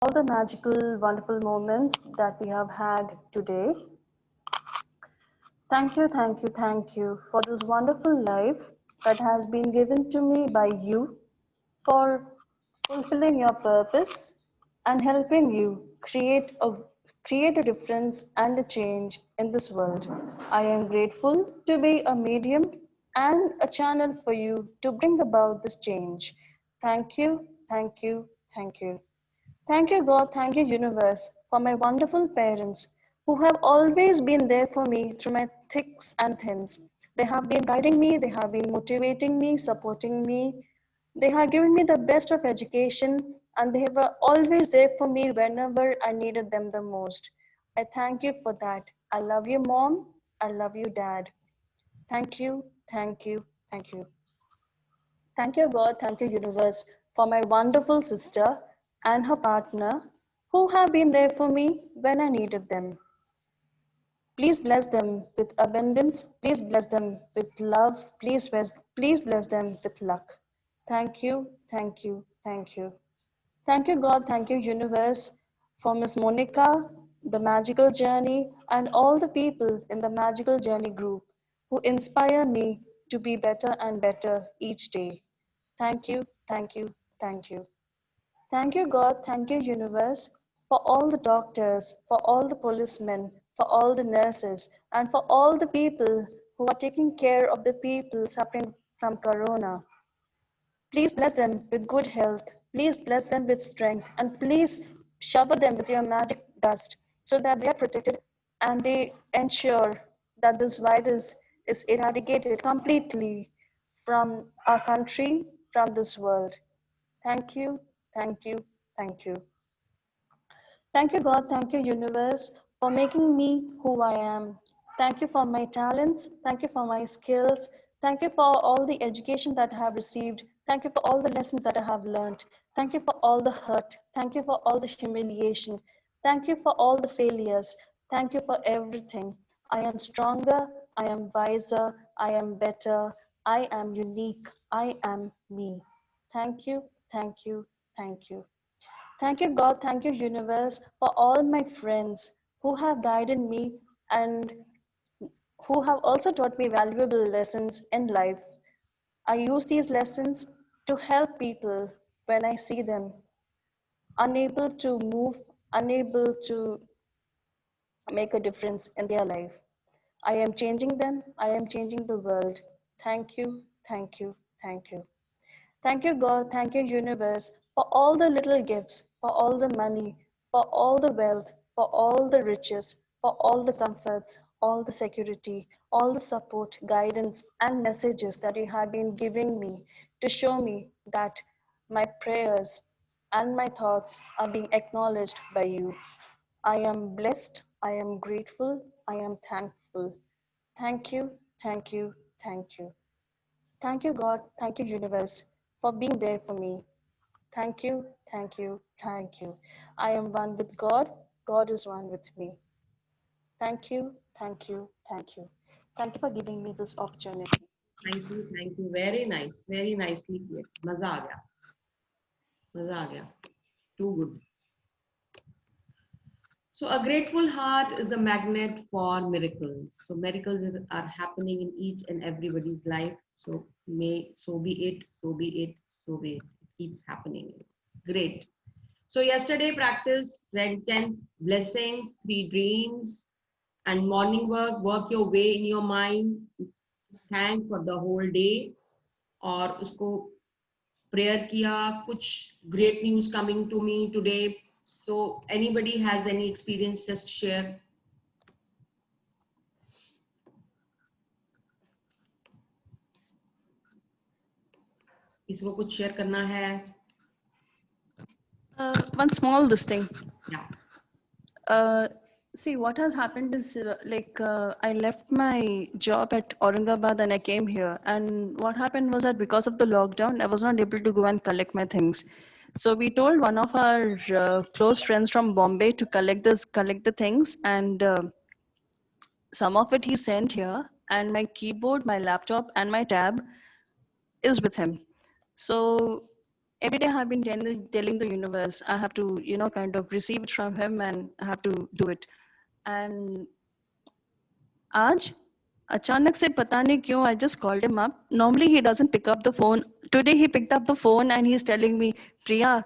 all the magical, wonderful moments that we have had today. Thank you for this wonderful life that has been given to me by you, for fulfilling your purpose and helping you create a difference and a change in this world. I am grateful to be a medium and a channel for you to bring about this change. Thank you, thank you, thank you. Thank you, God. Thank you, universe, for my wonderful parents who have always been there for me through my thicks and thins. They have been guiding me, they have been motivating me, supporting me. They have given me the best of education and they were always there for me whenever I needed them the most. I thank you for that. I love you, Mom. I love you, Dad. Thank you, thank you, thank you. Thank you, God. Thank you, universe, for my wonderful sister and her partner who have been there for me when I needed them. Please bless them with abundance. Please bless them with love. Please bless them with luck. Thank you, thank you, thank you. Thank you, God. Thank you, universe, for Miss Monica, the magical journey, and all the people in the magical journey group who inspire me to be better and better each day. Thank you, thank you, thank you. Thank you, God. Thank you, universe, for all the doctors, for all the policemen, for all the nurses, and for all the people who are taking care of the people suffering from corona. Please bless them with good health. Please bless them with strength. And please shower them with your magic dust so that they are protected and they ensure that this virus is eradicated completely from our country, from this world. Thank you, thank you, thank you. Thank you, God. Thank you, universe, for making me who I am. Thank you for my talents. Thank you for my skills. Thank you for all the education that I have received. Thank you for all the lessons that I have learned. Thank you for all the hurt. Thank you for all the humiliation. Thank you for all the failures. Thank you for everything. I am stronger. I am wiser. I am better. I am unique. I am me. Thank you, thank you, thank you. Thank you, God. Thank you, universe, for all my friends who have guided me and who have also taught me valuable lessons in life. I use these lessons to help people when I see them unable to move, unable to make a difference in their life. I am changing them. I am changing the world. Thank you, thank you, thank you. Thank you, God. Thank you, universe, for all the little gifts, for all the money, for all the wealth, for all the riches, for all the comforts, all the security, all the support, guidance, and messages that you have been giving me to show me that my prayers and my thoughts are being acknowledged by you. I am blessed. I am grateful. I am thankful. Thank you, thank you, thank you. Thank you, God. Thank you, universe, for being there for me. Thank you, thank you, thank you. I am one with God. God is one with me. Thank you, thank you, thank you. Thank you for giving me this opportunity. Thank you, thank you. Very nice, very nicely played. मजा आ गया, मजा आ गया. Too good. So a grateful heart is a magnet for miracles. So miracles are happening in each and everybody's life. So may so be it, so be it, so be it. It keeps happening. Great. So yesterday practice read 10 blessings, 3 dreams, and morning work your way in your mind. Thank for the whole day. और उसको prayer किया, कुछ great news coming to me today. So anybody has any experience, just share. किसी को कुछ share करना है? One small this thing. Yeah. See, what has happened is I left my job at Aurangabad and I came here. And what happened was that because of the lockdown, I was not able to go and collect my things. So we told one of our close friends from Bombay to collect the things, and some of it he sent here. And my keyboard, my laptop, and my tab is with him. So every day I have been telling the universe I have to, kind of receive it from him and I have to do it. And आज अचानक से पता नहीं क्यों I just called him up. Normally he doesn't pick up the phone. Today he picked up the phone and he's telling me, Priya,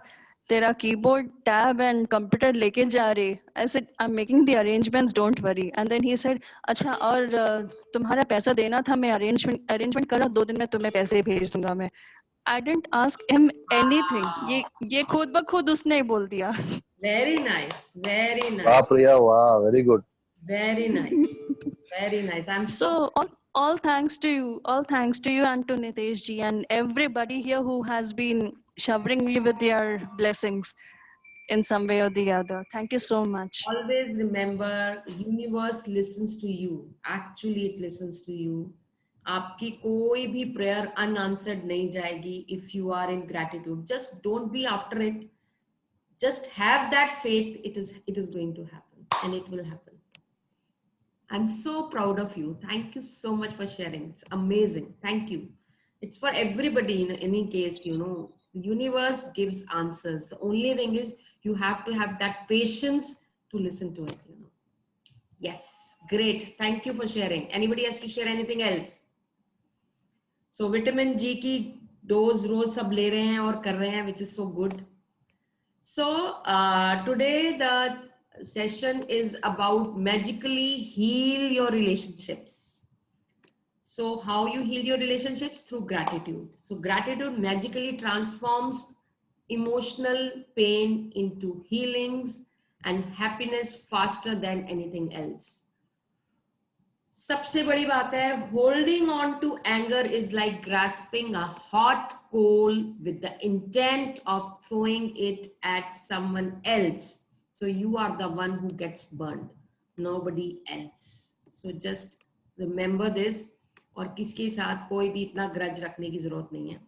तेरा keyboard tab and computer लेके जा रहे. I said I'm making the arrangements, don't worry. And then he said, अच्छा और तुम्हारा पैसा देना था, मैं arrangement करा, 2 दिन में तुम्हें पैसे भेज दूंगा मैं. I didn't ask him anything. ये खुद ब खुद उसने ही बोल दिया. Very nice. Very Wow, nice. Priya, wow, very good. Very nice. Very nice. I'm so So all thanks to you, and to Nitesh ji and everybody here who has been showering me with their blessings in some way or the other. Thank you so much. always remember, universe listens to you. Actually, it listens to you. आपकी कोई भी prayer unanswered नहीं जाएगी if you are in gratitude. Just don't be after it. Just have that faith. It is going to happen, and it will happen. I'm so proud of you. Thank you so much for sharing. It's amazing. Thank you. It's for everybody in any case, the universe gives answers. The only thing is you have to have that patience to listen to it, Yes, great. Thank you for sharing. Anybody has to share anything else? So vitamin G की dose रोज सब ले रहे हैं और कर रहे हैं, which is so good. So today the session is about magically heal your relationships. So how you heal your relationships? Through gratitude. So gratitude magically transforms emotional pain into healings and happiness faster than anything else. सबसे बड़ी बात है, holding on to anger is like grasping a hot coal with the intent of throwing it at someone else. So you are the one who gets burned, nobody else. So just remember this. और किसके साथ कोई भी इतना grudge रखने की जरूरत नहीं है.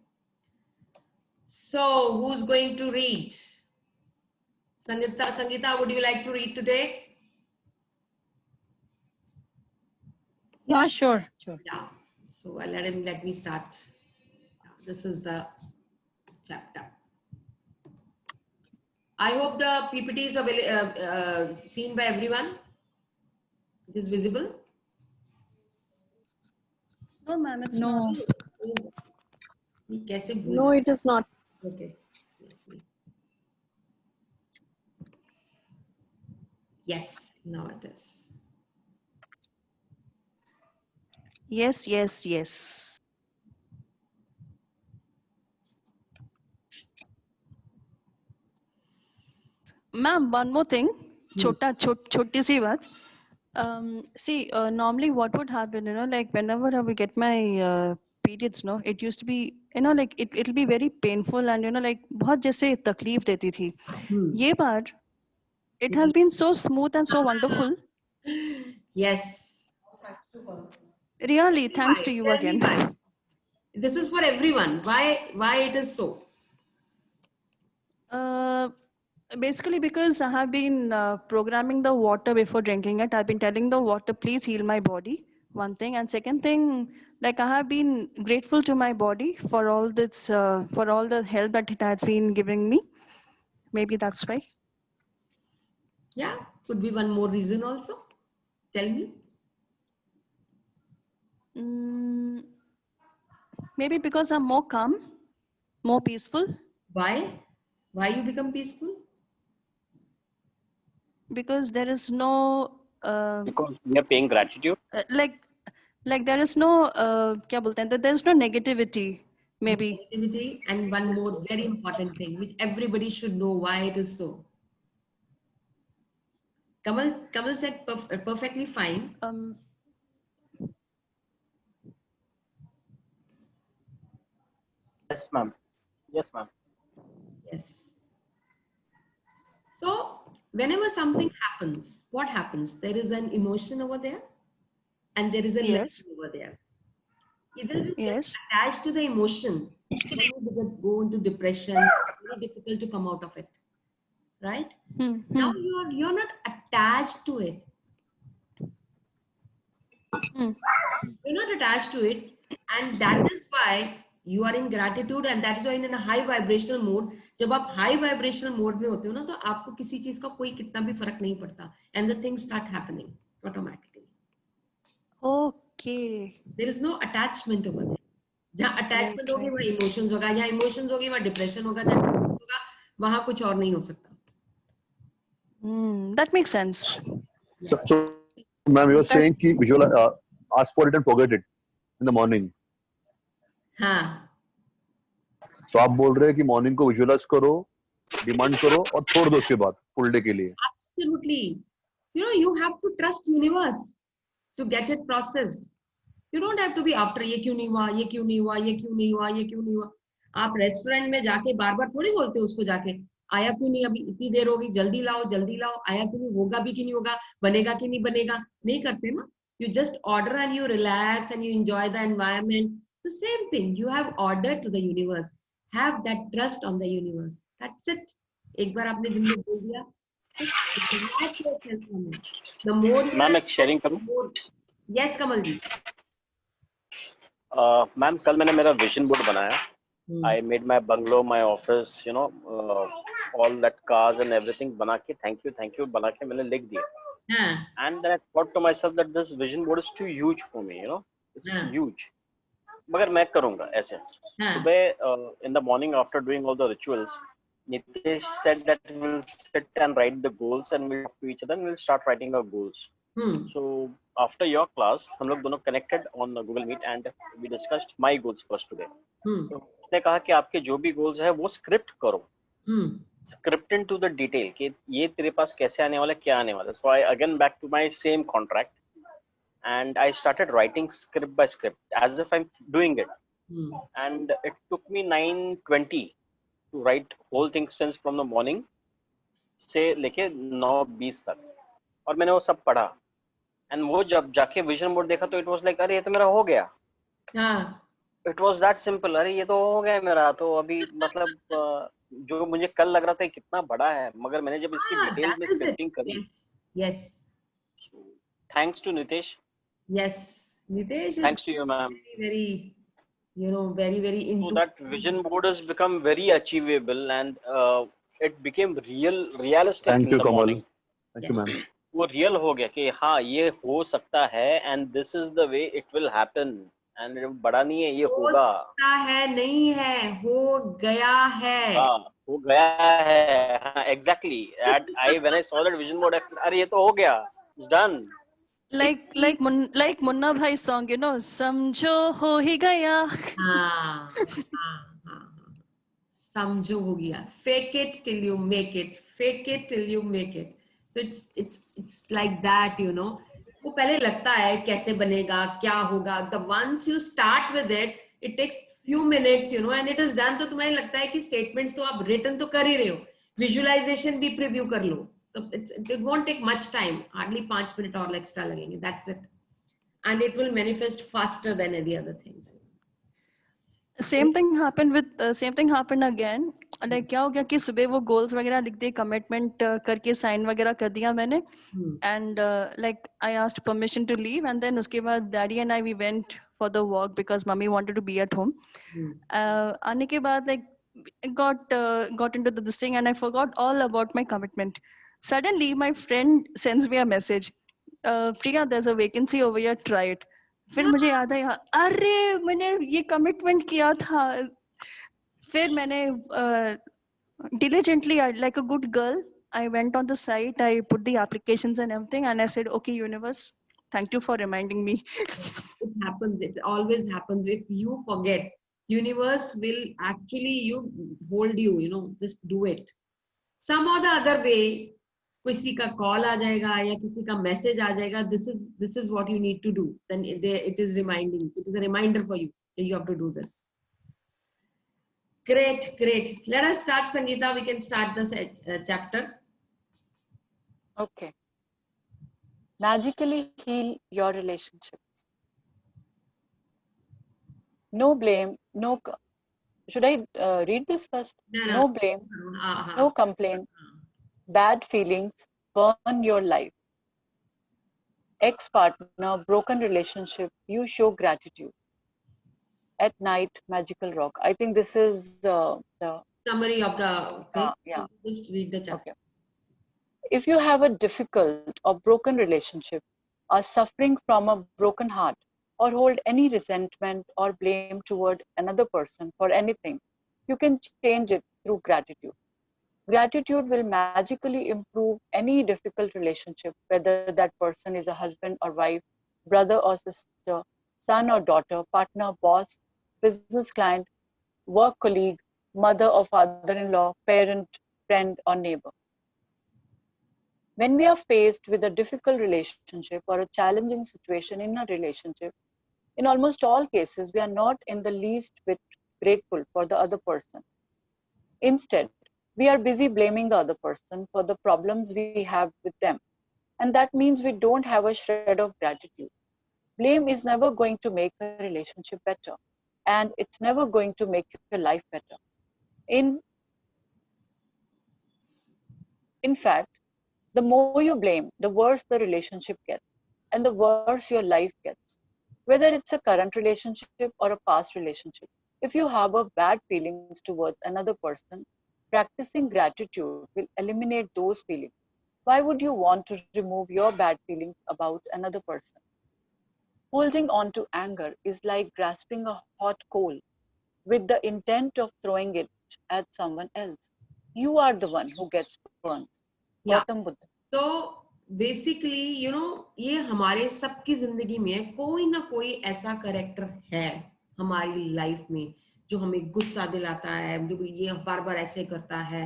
So who's going to read? Sangeeta, would you like to read today? Yeah, sure. Yeah. So let me start. This is the chapter. I hope the PPT is seen by everyone. It is visible. No, ma'am, it's No. not. ये कैसे भूल No, जाए? it is not. Okay. Yes, now it is. Yes, yes, yes. Ma'am, one more thing. छोटी सी बात. See, normally what would happen, like whenever I will get my periods, no, it used to be, like it'll be very painful and, like बहुत जैसे तकलीफ देती थी. ये बार, it has been so smooth and so wonderful. Yes. Really, thanks to you Tell me again. why. This is for everyone. Why it is so? Basically because I have been programming the water before drinking it. I've been telling the water, please heal my body. One thing. And second thing, like I have been grateful to my body for all this, for all the help that it has been giving me. Maybe that's why. Yeah, could be one more reason also. Tell me. Maybe because I'm more calm, more peaceful. Why? Why you become peaceful? Because there is no Because we are paying gratitude. like there is no क्या बोलते हैं, there is no negativity. Maybe. Negativity, and one more very important thing which everybody should know why it is so. Kamal said perfectly fine. Yes, ma'am. Yes, ma'am. Yes. So whenever something happens, what happens? There is an emotion over there and there is a Yes. lesson over there. Either you get Yes. attached to the emotion, then you go into depression, very difficult to come out of it. Right? Now you're not attached to it. You're not attached to it, and that is why You are in gratitude and that is why in a high vibrational mode, जब आप high vibrational mode में होते हो ना, तो आपको किसी चीज का कोई कितना भी फर्क नहीं पड़ता, and the things start happening automatically. Okay. There is no attachment over there. जहाँ attachment होगी वहाँ emotions होगा, जहाँ emotions होगी वहाँ depression होगा, जहाँ depression होगा वहाँ कुछ और नहीं हो सकता. That makes sense. So ma'am, you were saying कि visual, ask for it and forget it in the morning. हाँ. तो आप बोल रहे हैं कि मॉर्निंग को विजुअलाइज करो, डिमांड करो और छोड़ दो उसके बाद फुल डे के लिए. Absolutely. You know, you have to trust universe to get it processed. You don't have to be after ये क्यों नहीं हुआ, ये क्यों नहीं हुआ, ये क्यों नहीं हुआ, ये क्यों नहीं हुआ. आप रेस्टोरेंट में जाके बार बार थोड़ी बोलते हो उसको जाके, आया क्यों नहीं, अभी इतनी देर होगी, जल्दी लाओ, आया क्यों नहीं, होगा भी कि नहीं होगा, बनेगा कि नहीं बनेगा, नहीं करते ना. You just order and you relax and you enjoy the environment. The same thing, you have ordered to the universe. Have that trust on the universe. That's it. एक बार आपने दिन में बोल दिया, the more you मैम एक sharing करूं? Yes, कमल जी. Ma'am कल मैंने मेरा विजन बोर्ड बनाया. I made my bungalow, my office, you know, all that cars and everything बना के thank you बना के मैंने लिख दिया. And then I thought to myself that this vision board is too huge for me, you know, it's huge. मगर मैं करूँगा ऐसे. सुबह in the morning after doing all the rituals, Nitesh said that we'll sit and write the goals and we'll talk to each other and we'll start writing our goals. So after your class, हम लोग दोनों connected on Google Meet and we discussed my goals first today. तो उसने कहा कि आपके जो भी goals है वो script करो. Script into the detail कि ये तेरे पास कैसे आने वाला है, क्या आने वाला है. So I again back to my same contract and I started writing script by script as if I'm doing it. And it took me 9:20 to write whole thing since from the morning से लेके 9:20 तक. और मैंने वो सब पढ़ा. And वो जब जाके विजन बोर्ड देखा तो it was like अरे ये तो मेरा हो गया. It was that simple. अरे ये तो हो गया मेरा. तो अभी मतलब जो मुझे कल लग रहा था कितना बड़ा है, मगर मैंने जब इसकी डिटेल में स्क्रिप्टिंग करी. Yes. Thanks to Nitesh. Yes, Nitesh. Thanks to you, ma'am. Very, you know, very into. So that vision board has become very achievable and it became realistic. Thank in you, the Kamal. morning. Thank you, ma'am. वो real हो गया कि हाँ ये हो सकता है and this is the way it will happen and बड़ा नहीं है, ये होगा. हो सकता है, नहीं है, हो गया है. हाँ हो गया है. हाँ exactly. When I saw that vision board, अरे ये तो हो गया. It's done. Like Munna Bhai's song, you know, समझो हो ही गया. हाँ. समझो हो गया. Fake it till you make it. Fake it till you make it. So it's like that, you know. वो पहले लगता है कैसे बनेगा, क्या होगा. The once you start with it, it takes few minutes, you know, and it is done. तो तुम्हें लगता है कि statements तो आप written तो कर ही रहे हो. Visualization भी preview कर लो. तो it won't take much time. Hardly 5 minutes और extra लगेंगे. That's it. And it will manifest faster than any other things. Same thing happened again. Like क्या हो गया कि सुबह वो goals वगैरह लिख दिए, commitment करके sign वगैरह कर दिया मैंने. And like I asked permission to leave and then उसके बाद daddy and I we went for the walk because mummy wanted to be at home. आने के बाद like got into this thing and I forgot all about my commitment. Suddenly my friend sends me a message. Priya, there's a vacancy over here, try it. फिर मुझे याद आया, अरे मैंने ये कमिटमेंट किया था. फिर मैंने diligently, like a good girl, I went on the site, I put the applications and everything, and I said, okay, universe, thank you for reminding me. It happens. It always happens. If you forget, universe will actually hold you, you know, just do it. Some or the other way, किसी का call आ जाएगा या किसी का message आ जाएगा. This is what you need to do. Then it is reminding. It is a reminder for you that you have to do this. Great. Let us start, Sangeeta. We can start this chapter. Okay. Magically heal your relationships. No blame. Should I read this first? No blame. No complaint. Bad feelings burn your life. Ex-partner, broken relationship, you show gratitude. at night, magical rock. I think this is the summary of the thing. Yeah. Just read the chapter. Okay. If you have a difficult or broken relationship, are suffering from a broken heart, or hold any resentment or blame toward another person for anything, you can change it through gratitude. Gratitude will magically improve any difficult relationship, whether that person is a husband or wife, brother or sister, son or daughter, partner, boss, business client, work colleague, mother or father-in-law, parent, friend, or neighbor. When we are faced with a difficult relationship or a challenging situation in a relationship, in almost all cases, we are not in the least bit grateful for the other person. Instead, we are busy blaming the other person for the problems we have with them. And that means we don't have a shred of gratitude. Blame is never going to make a relationship better, and it's never going to make your life better. In fact, the more you blame, the worse the relationship gets, and the worse your life gets. Whether it's a current relationship or a past relationship, if you harbor bad feelings towards another person, practicing gratitude will eliminate those feelings. Why would you want to remove your bad feelings about another person? Holding on to anger is like grasping a hot coal with the intent of throwing it at someone else. You are the one who gets burned. Yeah. Gautam Buddha. So basically, you know, ये हमारे सबकी जिंदगी में कोई ना कोई ऐसा character है हमारी लाइफ में जो हमें गुस्सा दिलाता है, ये बार बार ऐसे करता है,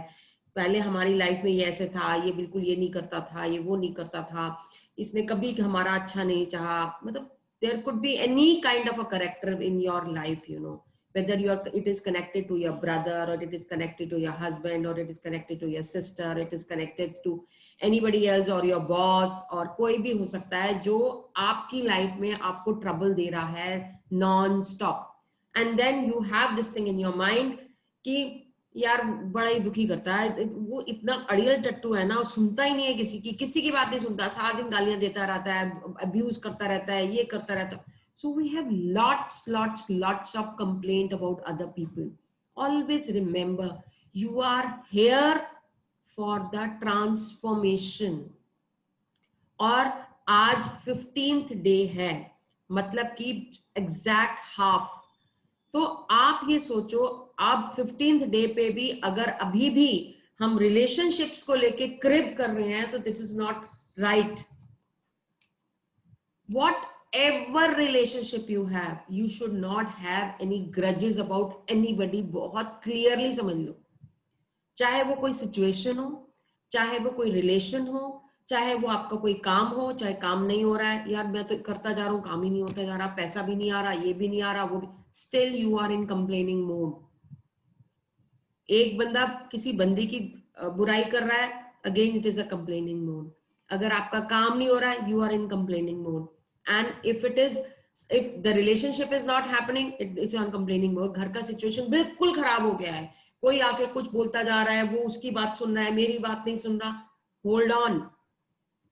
पहले हमारी लाइफ में ये ऐसे था, ये बिल्कुल ये नहीं करता था, ये वो नहीं करता था, इसने कभी हमारा अच्छा नहीं चाहा. मतलब there could be any kind of a character in your life, you know, whether it is connected to your brother, or it is connected to your husband, or it is connected to your sister, it is connected to anybody else, or your boss, और कोई भी हो सकता है जो आपकी life में आपको ट्रबल दे रहा है non stop. And then you have this thing in your mind कि यार बड़ा ही दुखी करता है, वो इतना अड़ियल टट्टू है ना, वो सुनता ही नहीं है किसी की बात नहीं सुनता, सारा दिन गालियां देता रहता है, अब्यूज करता रहता है, ये करता रहता है. So we have lots of complaint about other people. Always remember, you are here for the transformation. और आज 15th day है, मतलब कि exact half. तो आप ये सोचो, आप 15th डे पे भी अगर अभी भी हम रिलेशनशिप्स को लेके क्रिब कर रहे हैं, तो this is not right. Whatever relationship you have, you should not have any grudges about anybody. बहुत क्लियरली समझ लो, चाहे वो कोई सिचुएशन हो, चाहे वो कोई रिलेशन हो, चाहे वो आपका कोई काम हो, चाहे काम नहीं हो रहा है, यार मैं तो करता जा रहा हूँ, काम ही नहीं होता जा रहा, पैसा भी नहीं आ रहा, ये भी नहीं आ रहा, वो भी, still you are in complaining mode. एक बंदा किसी बंदी की बुराई कर रहा है, again it is a complaining mode. अगर आपका काम नहीं हो रहा है, you are in complaining mode. And if the relationship is not happening, it's on complaining mode. घर का situation बिल्कुल खराब हो गया है, कोई आके कुछ बोलता जा रहा है, वो उसकी बात सुन रहा है, मेरी बात नहीं सुन रहा. Hold on.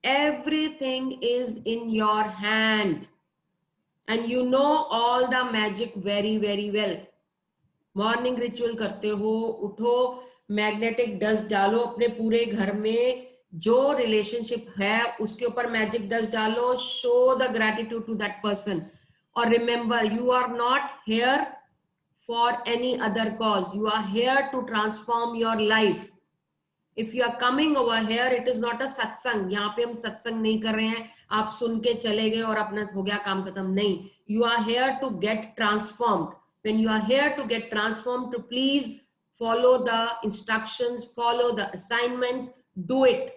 Everything is in your hand. And you know all the magic very, very well. Morning ritual करते हो, उठो, मैग्नेटिक डस्ट डालो अपने पूरे घर में, जो रिलेशनशिप है उसके ऊपर मैजिक डस्ट डालो, show the gratitude to that person. और remember, you are not here for any other cause, you are here to transform your life. If you are coming over here, it is not a satsang. यहाँ पे हम सत्संग नहीं कर रहे हैं, आप सुन के चले गए और अपना हो गया काम खत्म. नहीं, you are here to get transformed. When you are here to get transformed, to please follow the instructions, follow the assignments, do it.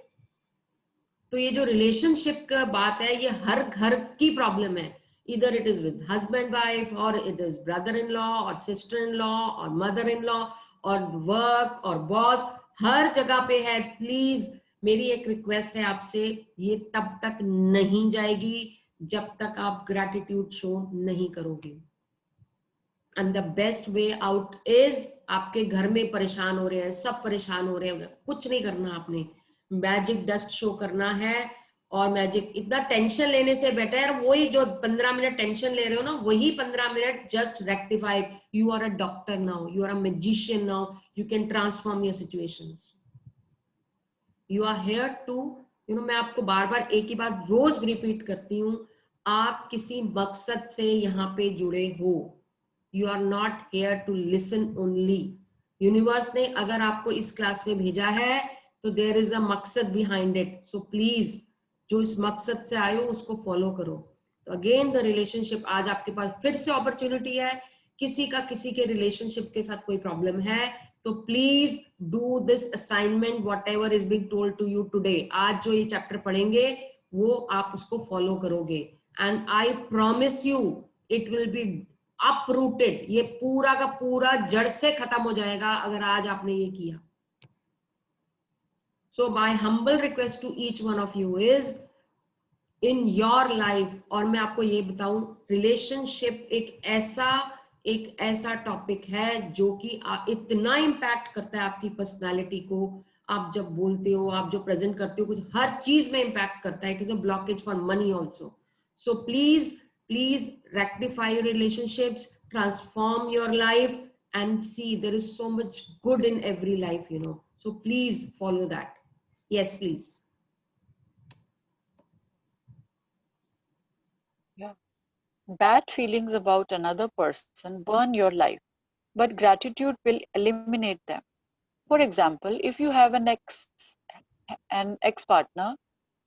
तो ये जो रिलेशनशिप का बात है, ये हर घर की प्रॉब्लम है. Either it is with husband wife, or it is brother-in-law, or sister-in-law, or mother-in-law, or work, or boss. हर जगह पे है. प्लीज मेरी एक रिक्वेस्ट है आपसे, ये तब तक नहीं जाएगी जब तक आप ग्रैटिट्यूड शो नहीं करोगे. And the best way out is, आपके घर में परेशान हो रहे हैं, सब परेशान हो रहे हैं, कुछ नहीं करना, आपने मैजिक डस्ट शो करना है और मैजिक, इतना टेंशन लेने से बेटर वही जो 15 मिनट टेंशन ले रहे हो ना, वही 15 minute just rectified. You are a doctor now, you are a magician now, you can transform your situations. You are here to, मैं आपको बार बार एक ही बात रोज रिपीट करती हूँ, आप किसी मकसद से यहाँ पे जुड़े हो. You are not here to listen only. Universe ने अगर आपको इस क्लास में भेजा है तो देयर इज अ मकसद बिहाइंड इट. सो प्लीज जो इस मकसद से आए हो उसको फॉलो करो. तो अगेन द रिलेशनशिप, आज आपके पास फिर से अपॉर्चुनिटी है. किसी का किसी के रिलेशनशिप के साथ कोई प्रॉब्लम है तो please do this assignment whatever is being told to you today. आज जो ये चैप्टर पढ़ेंगे वो आप उसको फॉलो करोगे and I promise you it will be uprooted. ये पूरा का पूरा जड़ से खत्म हो जाएगा अगर आज आपने ये किया. So my humble request to each one of you is in your life, और मैं आपको ये बताऊं, रिलेशनशिप एक ऐसा टॉपिक है जो कि इतना इम्पैक्ट करता है आपकी पर्सनालिटी को. आप जब बोलते हो, आप जो प्रेजेंट करते हो, कुछ हर चीज में इम्पैक्ट करता है. It is a blockage for money also. So please rectify your relationships, transform your life, and see there is so much good in every life. So please follow that. Yes, please. Yeah. Bad feelings about another person burn your life, but gratitude will eliminate them. For example, if you have an ex-partner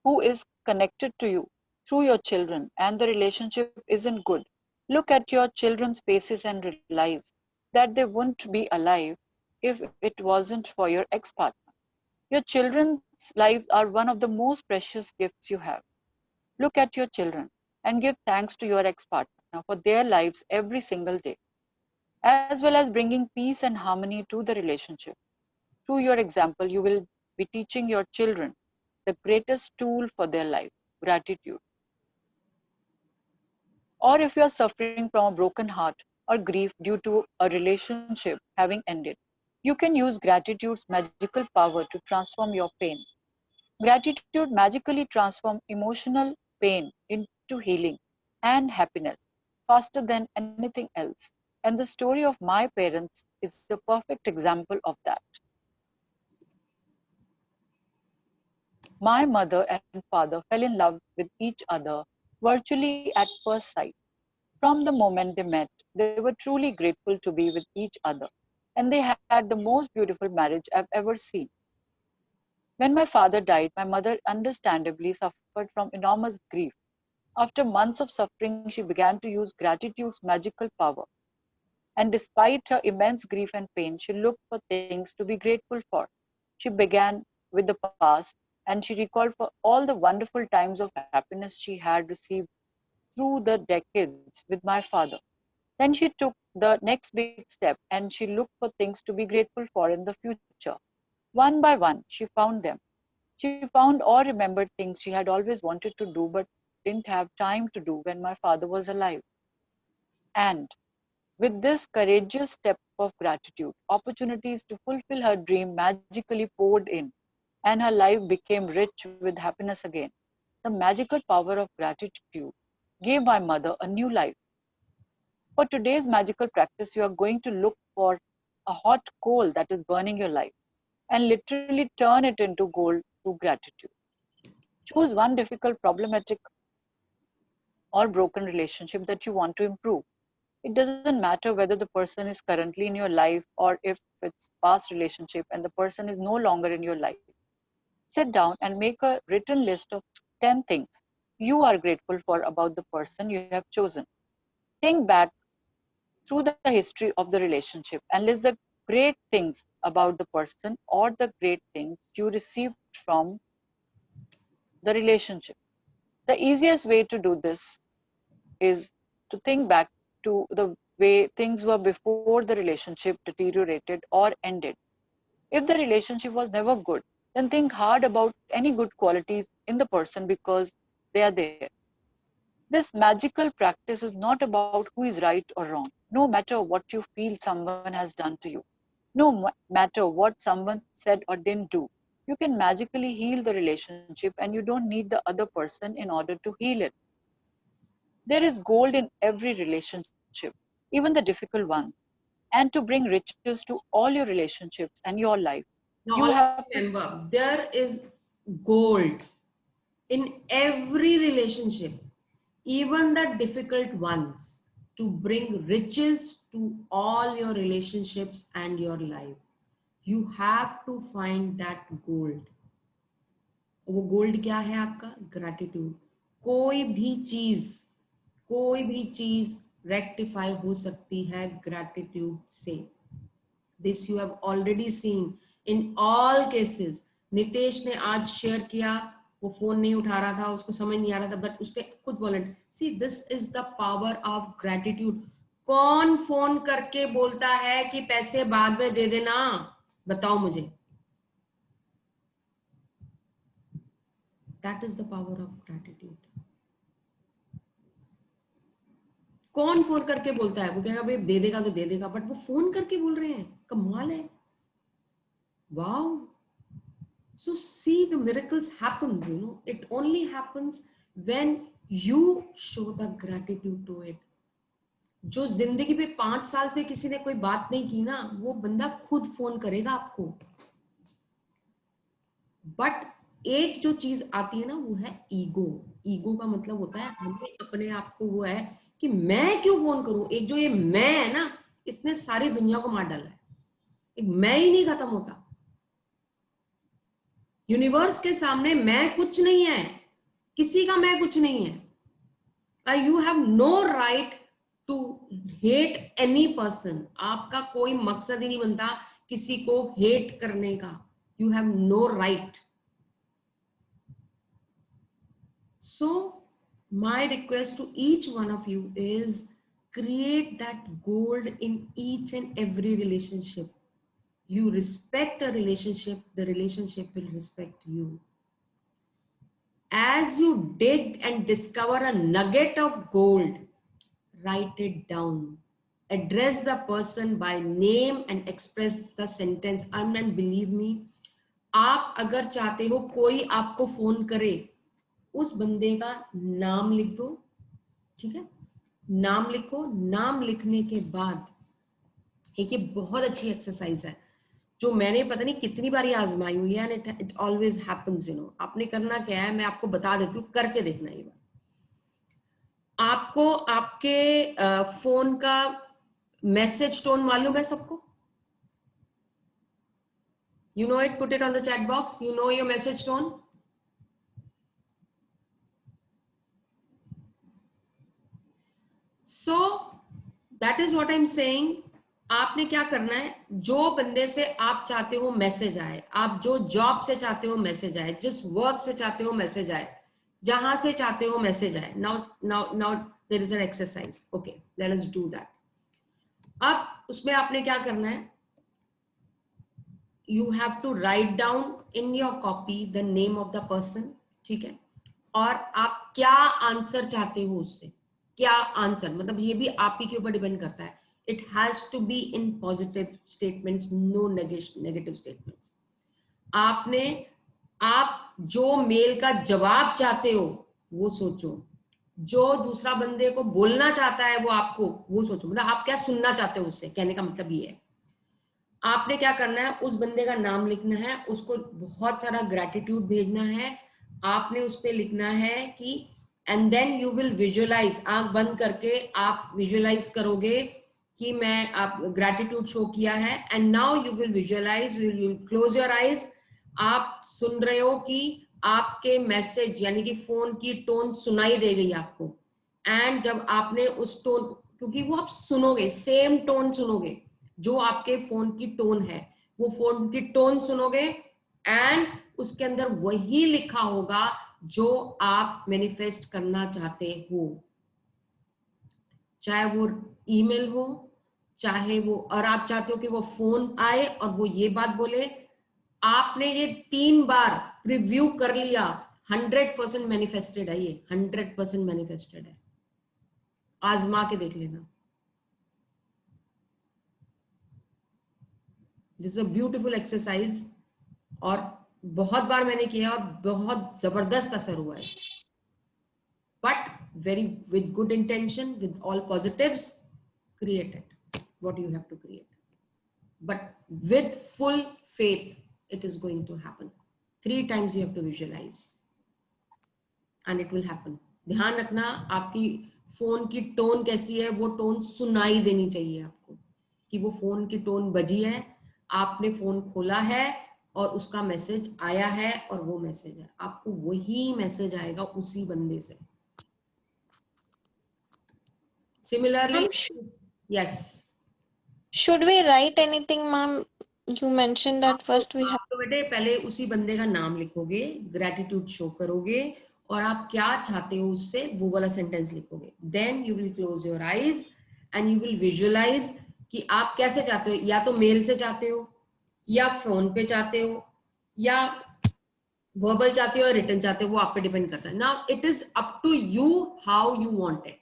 who is connected to you through your children and the relationship isn't good, look at your children's faces and realize that they wouldn't be alive if it wasn't for your ex-partner. Your children's lives are one of the most precious gifts you have. Look at your children and give thanks to your ex-partner for their lives every single day, as well as bringing peace and harmony to the relationship. Through your example, you will be teaching your children the greatest tool for their life, gratitude. Or if you are suffering from a broken heart or grief due to a relationship having ended, you can use gratitude's magical power to transform your pain. Gratitude magically transforms emotional pain into healing and happiness faster than anything else. And the story of my parents is the perfect example of that. My mother and father fell in love with each other virtually at first sight. From the moment they met, they were truly grateful to be with each other, and they had the most beautiful marriage I've ever seen. When my father died, my mother understandably suffered from enormous grief. After months of suffering, she began to use gratitude's magical power. And despite her immense grief and pain, she looked for things to be grateful for. She began with the past, and she recalled for all the wonderful times of happiness she had received through the decades with my father. Then she took the next big step and she looked for things to be grateful for in the future. One by one, she found them. She found or remembered things she had always wanted to do but didn't have time to do when my father was alive. And with this courageous step of gratitude, opportunities to fulfill her dream magically poured in, and her life became rich with happiness again. The magical power of gratitude gave my mother a new life. For today's magical practice, you are going to look for a hot coal that is burning your life and literally turn it into gold through gratitude. Choose one difficult, problematic, or broken relationship that you want to improve. It doesn't matter whether the person is currently in your life or if it's past relationship and the person is no longer in your life. Sit down and make a written list of 10 things you are grateful for about the person you have chosen. Think back through the history of the relationship and list the great things about the person or the great things you received from the relationship. The easiest way to do this is to think back to the way things were before the relationship deteriorated or ended. If the relationship was never good, then think hard about any good qualities in the person because they are there. This magical practice is not about who is right or wrong, no matter what you feel someone has done to you, no matter what someone said or didn't do. you can magically heal the relationship and you don't need the other person in order to heal it. There is gold in every relationship, even the difficult ones. And to bring riches to all your relationships and your life, now you have to remember, there is gold in every relationship, even the difficult ones, to bring riches to all your relationships and your life. You have to find that gold. वो gold क्या है आपका? Gratitude. कोई भी चीज rectify हो सकती है ग्रैटिट्यूड से. This you have already seen in all cases. Nitesh ने आज शेयर किया, वो फोन नहीं उठा रहा था, उसको समझ नहीं आ रहा था, बट उसने खुद volunteer. See, this is the power of gratitude. कौन फोन करके बोलता है कि पैसे बाद में दे देना? बताओ मुझे. That is the power of gratitude. कौन फोन करके बोलता है? वो कहेगा भाई दे देगा तो दे देगा, बट वो फोन करके बोल रहे हैं. कमाल है. Wow. So see, the miracles happens, you know. It only happens when you show the gratitude to it. जो जिंदगी पे 5 साल पे किसी ने कोई बात नहीं की ना, वो बंदा खुद फोन करेगा आपको. बट एक जो चीज आती है ना, वो है ईगो. ईगो का मतलब होता है हमें अपने आप को वो है कि मैं क्यों फोन करूं. एक जो ये मैं है ना, इसने सारी दुनिया को मार डाला है. एक मैं ही नहीं खत्म होता. यूनिवर्स के सामने मैं कुछ नहीं है, किसी का मैं कुछ नहीं है. You have no right to hate any person. आपका कोई मकसद ही नहीं बनता किसी को हेट करने का. You have no right. So my request to each one of you is create that gold in each and every relationship. You respect a relationship, the relationship will respect you. As you dig and discover a nugget of gold, write it down. Address the person by name and express the sentence. And believe me, आप अगर चाहते हो कोई आपको phone करे, उस बंदे का नाम लिख दो. ठीक है, नाम लिखो. नाम लिखने के बाद एक ये बहुत अच्छी एक्सरसाइज है जो मैंने पता नहीं कितनी बार आजमाई हुई है, and it always happens, you know. आपने करना क्या है, मैं आपको बता देती हूँ, करके देखना ये बात. आपको आपके फोन का मैसेज टोन मालूम है सबको? You know it, put it on the chat box. You know your message tone. So that is what I'm saying. आपने क्या करना है, जो बंदे से आप चाहते हो मैसेज आए, आप जो जॉब से चाहते हो मैसेज आए, जिस वर्क से चाहते हो मैसेज आए, जहां से चाहते हो मैसेज आए. Now there is an exercise. Okay, let us do that. अब उसमें आपने क्या करना है, you have to write down in your copy the name of the person. ठीक है, और आप क्या आंसर चाहते हो उससे. क्या आंसर मतलब ये भी आप ही के ऊपर डिपेंड करता है. It has to be in positive statements, no negative statements. आप जो मेल का जवाब चाहते हो वो सोचो. जो दूसरा बंदे को बोलना चाहता है वो आपको वो सोचो. मतलब आप क्या सुनना चाहते हो उससे. कहने का मतलब ये है, आपने क्या करना है, उस बंदे का नाम लिखना है, उसको बहुत सारा ग्रैटिट्यूड भेजना है. आपने उस पर लिखना है कि and then you will visualise. आंख बंद करके आप विजुअलाइज करोगे कि मैं आप ग्रैटिट्यूड शो किया है. And now you will visualise, you close your eyes. आप सुन रहे हो कि आपके मैसेज यानी कि फोन की टोन सुनाई दे गई आपको. एंड जब आपने उस टोन, क्योंकि वो आप सुनोगे, सेम टोन सुनोगे, जो आपके फोन की टोन है वो फोन की टोन सुनोगे, एंड उसके अंदर वही लिखा होगा जो आप मैनिफेस्ट करना चाहते हो. चाहे वो ईमेल हो, चाहे वो, और आप चाहते हो कि वो फोन आए और वो ये बात बोले. आपने ये 3 बार प्रीव्यू कर लिया, 100% मैनिफेस्टेड है. ये 100% मैनिफेस्टेड है. आजमा के देख लेना. This is a beautiful exercise. और बहुत बार मैंने किया और बहुत जबरदस्त असर हुआ है, but very with good intention, with all positives, create it what you have to create, but with full faith it is going to happen. 3 times you have to visualize and it will happen. ध्यान रखना आपकी phone की tone कैसी है, वो tone सुनाई देनी चाहिए आपको कि वो फोन की टोन बजी है, आपने फोन खोला है और उसका मैसेज आया है और वो मैसेज है, आपको वही मैसेज आएगा उसी बंदे से. Similarly, yes. Should we write anything, ma'am? You mentioned that first we have. तो बेटे पहले उसी बंदे का नाम लिखोगे, ग्रेटिट्यूड शो करोगे और आप क्या चाहते हो उससे वो वाला सेंटेंस लिखोगे. Then you will close your eyes and you will visualise कि आप कैसे चाहते हो, या तो मेल से चाहते हो या फोन पे चाहते हो या वर्बल चाहते हो या रिटन चाहते हो, वो आप पे डिपेंड करता है. Now it is up to you how you want it.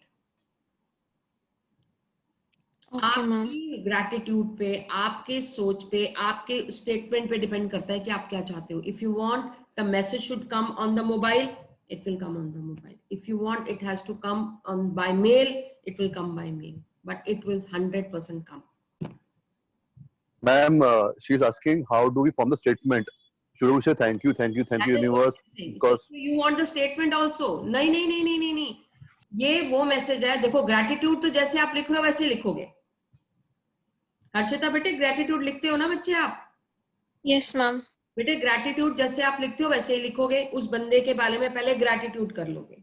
आपकी ग्रैटिट्यूड पे, आपके सोच पे, आपके स्टेटमेंट पे डिपेंड करता है कि आप क्या चाहते हो. If you want the message should come on the mobile, it will come on the mobile. If you want it has to come on by mail, it will come by mail, but it will 100% come. Ma'am, she is asking how do we form the statement? Should we say thank you universe? Because you want the statement also. नहीं, ये वो message है. देखो gratitude तो जैसे आप लिख रहे हो वैसे लिखोगे. हर्षिता बेटे ग्रैटिट्यूड लिखते हो ना बच्चे आप? Yes, ma'am. बेटे ग्रैटिट्यूड जैसे आप लिखते हो वैसे ही लिखोगे. उस बंदे के बारे में पहले ग्रैटिट्यूड कर लोगे.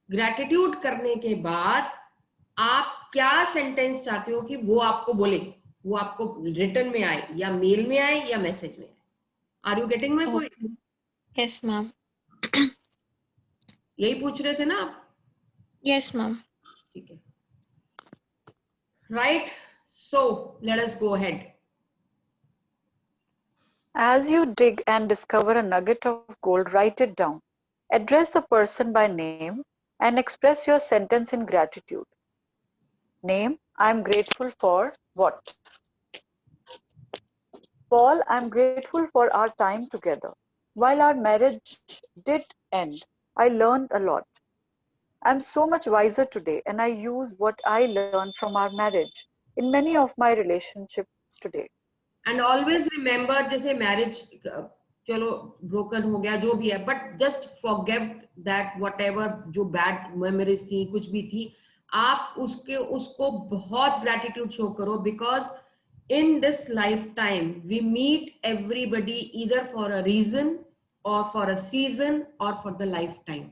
ग्रैटिट्यूड करने के बाद आप क्या सेंटेंस चाहते हो कि वो आपको बोले, वो आपको रिटन में आए या मेल में आए या मैसेज में आए. Are you getting my point? Yes, ma'am. यही पूछ रहे थे ना आप? Yes, ma'am. ठीक है. Right. So let us go ahead. As you dig and discover a nugget of gold, write it down. Address the person by name and express your sentence in gratitude. Name, I am grateful for what? Paul, I am grateful for our time together. While our marriage did end, I learned a lot. I am so much wiser today and I use what I learned from our marriage in many of my relationships today. And always remember, जैसे marriage चलो broken हो गया जो भी है, but just forget that whatever जो bad memories थी कुछ भी थी, आप उसको बहुत ग्रैटिट्यूड शो करो. Because in this life time we meet everybody either for a reason और फॉर अ सीजन और for the life time.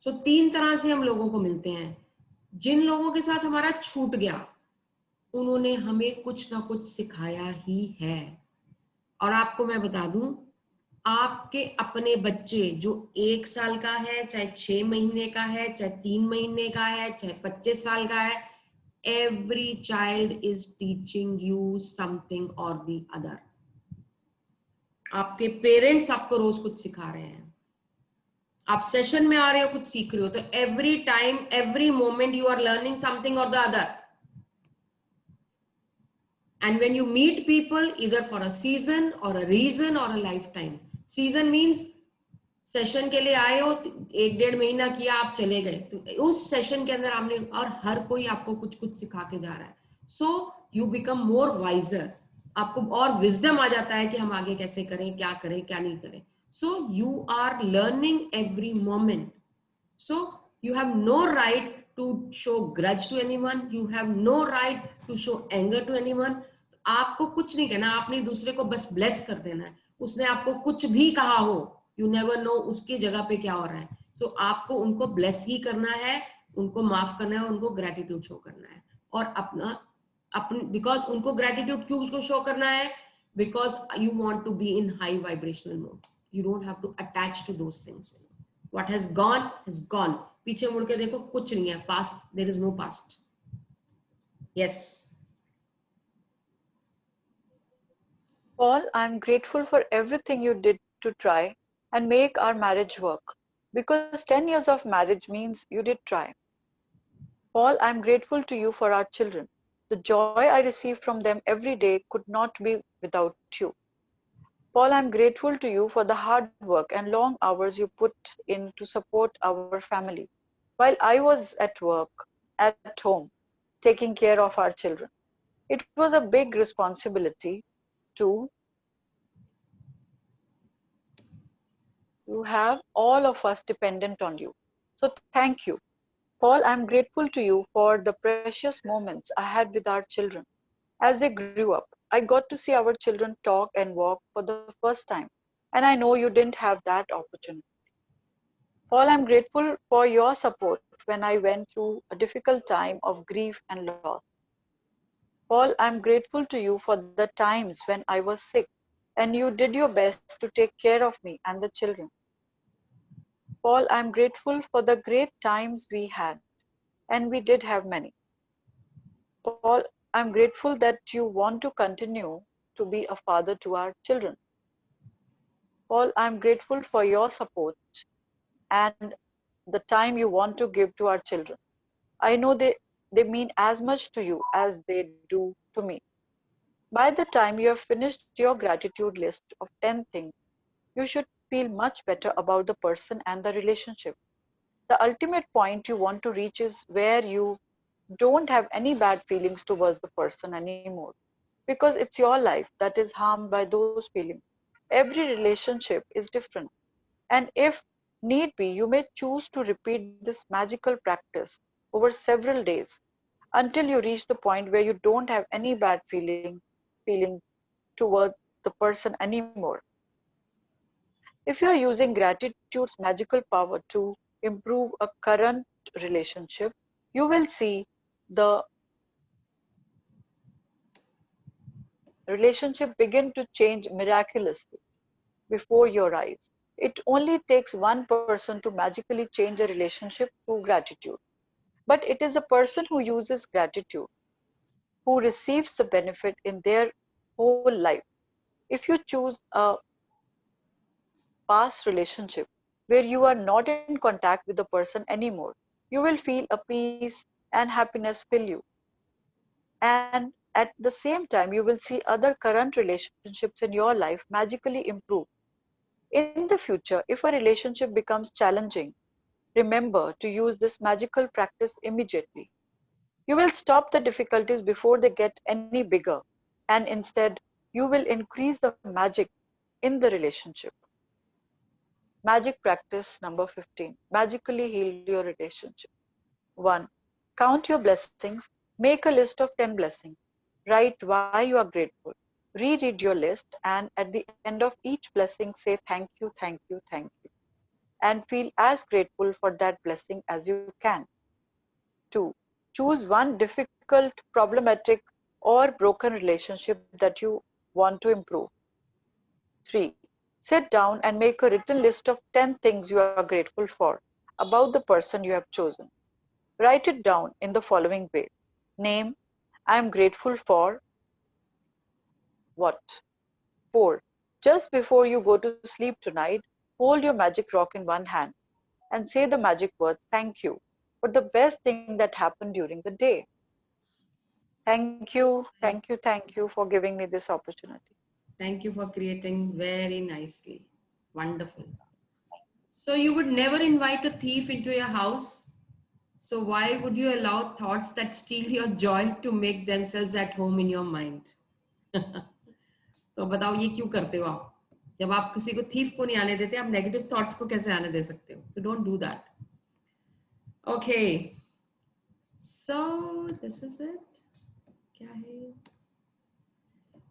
So 3 तरह से हम लोगों को मिलते हैं. जिन लोगों के साथ हमारा छूट गया उन्होंने हमें कुछ ना कुछ सिखाया ही है. और आपको मैं बता दूं, आपके अपने बच्चे जो 1 साल का है, चाहे 6 महीने का है, चाहे 3 महीने का है, चाहे 25 साल का है, every child is teaching you something और द अदर. आपके पेरेंट्स आपको रोज कुछ सिखा रहे हैं. आप सेशन में आ रहे हो कुछ सीख रहे हो. तो every time every moment you are learning something और the other. And when you meet people either for a season or a reason or a lifetime. Season means session के लिए आए हो, 1-1.5 महीना किया, आप चले गए, तो उस सेशन के अंदर आपने, और हर कोई आपको कुछ कुछ सिखा के जा रहा है. So you become more wiser. आपको और विजडम आ जाता है कि हम आगे कैसे करें, क्या करें, क्या नहीं करें. So you are learning every moment. So you have no right to show grudge to anyone. You have no right to show anger to anyone. आपको कुछ नहीं कहना, आपने दूसरे को बस ब्लेस कर देना है. उसने आपको कुछ भी कहा हो, यू नेवर नो उसकी जगह पे क्या हो रहा है. सो आपको उनको ब्लेस ही करना है, उनको माफ करना है, उनको ग्रेटिट्यूड शो करना है. और अपने बिकॉज उनको ग्रेटिट्यूड क्यों शो करना है? Because you want to be in high vibrational mode. You don't have to attach to those things. What has gone. पीछे मुड़ के देखो, कुछ नहीं है. Past, there is no past. Yes. Paul, I am grateful for everything you did to try and make our marriage work, because 10 years of marriage means you did try. Paul, I am grateful to you for our children. The joy I receive from them every day could not be without you. Paul, I'm grateful to you for the hard work and long hours you put in to support our family. While I was at work, at home, taking care of our children, it was a big responsibility to have all of us dependent on you. So thank you. Paul, I'm grateful to you for the precious moments I had with our children. As they grew up, I got to see our children talk and walk for the first time, and I know you didn't have that opportunity. Paul, I'm grateful for your support when I went through a difficult time of grief and loss. Paul, I'm grateful to you for the times when I was sick and you did your best to take care of me and the children. Paul, I'm grateful for the great times we had, and we did have many. Paul, I'm grateful that you want to continue to be a father to our children. Paul, I'm grateful for your support and the time you want to give to our children. I know they mean as much to you as they do to me. By the time you have finished your gratitude list of 10 things, you should feel much better about the person and the relationship. The ultimate point you want to reach is where you don't have any bad feelings towards the person anymore, because it's your life that is harmed by those feelings. Every relationship is different, and if need be, you may choose to repeat this magical practice over several days until you reach the point where you don't have any bad feeling toward the person anymore. If you are using gratitude's magical power to improve a current relationship, you will see the relationship begin to change miraculously before your eyes. It only takes one person to magically change a relationship through gratitude. But it is a person who uses gratitude who receives the benefit in their whole life. If you choose a past relationship where you are not in contact with the person anymore, you will feel a peace and happiness fill you. And at the same time, you will see other current relationships in your life magically improve. In the future, if a relationship becomes challenging, remember to use this magical practice immediately. You will stop the difficulties before they get any bigger, and instead, you will increase the magic in the relationship. Magic practice number 15. Magically heal your relationship. 1. Count your blessings. Make a list of 10 blessings. Write why you are grateful. Reread your list, and at the end of each blessing, say thank you, thank you, thank you, and feel as grateful for that blessing as you can. 2. Choose one difficult, problematic, or broken relationship that you want to improve. 3. Sit down and make a written list of 10 things you are grateful for about the person you have chosen. Write it down in the following way. Name, I am grateful for what? 4. Just before you go to sleep tonight, hold your magic rock in one hand and say the magic words thank you for the best thing that happened during the day. Thank you, thank you, thank you for giving me this opportunity. Thank you for creating very nicely. Wonderful. So you would never invite a thief into your house. So why would you allow thoughts that steal your joy to make themselves at home in your mind? तो बताओ ये क्यों करते हो आप? जब आप किसी को thief को नहीं आने देते, आप negative thoughts को कैसे आने दे सकते हो? So don't do that. Okay. So this is it. क्या है?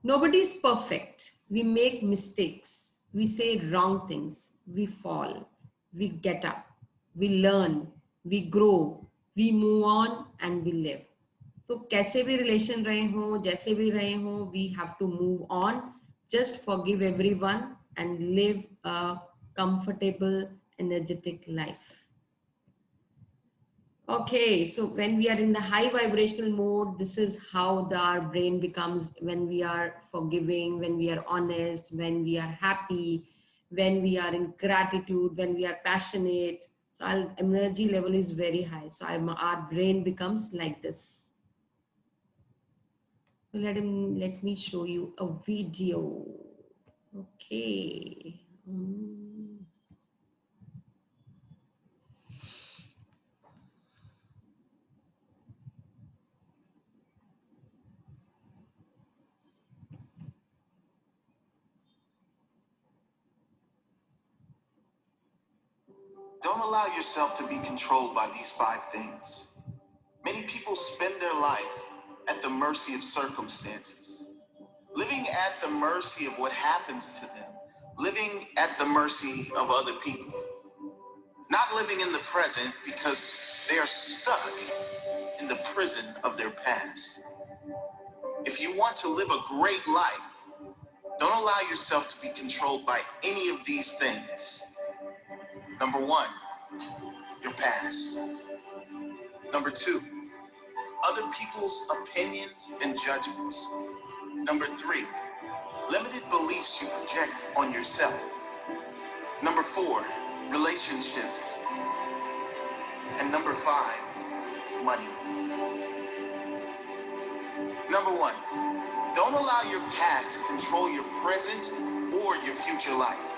Nobody is perfect. We make mistakes. We say wrong things. We fall. We get up. We learn. We grow. We move on and we live. तो कैसे भी relation रहे हो, जैसे भी रहे हो, we have to move on. Just forgive everyone and live a comfortable, energetic life. Okay, so when we are in the high vibrational mode, this is how our brain becomes when we are forgiving, when we are honest, when we are happy, when we are in gratitude, when we are passionate. So our energy level is very high. So our brain becomes like this. So let me show you a video. Okay. Don't allow yourself to be controlled by these 5 things. Many people spend their life at the mercy of circumstances, living at the mercy of what happens to them, living at the mercy of other people, not living in the present because they are stuck in the prison of their past. If you want to live a great life, don't allow yourself to be controlled by any of these things. Number 1, your past. Number 2, other people's opinions and judgments. Number 3, limited beliefs you project on yourself. Number 4, relationships. And number 5, money. Number 1, don't allow your past to control your present or your future life.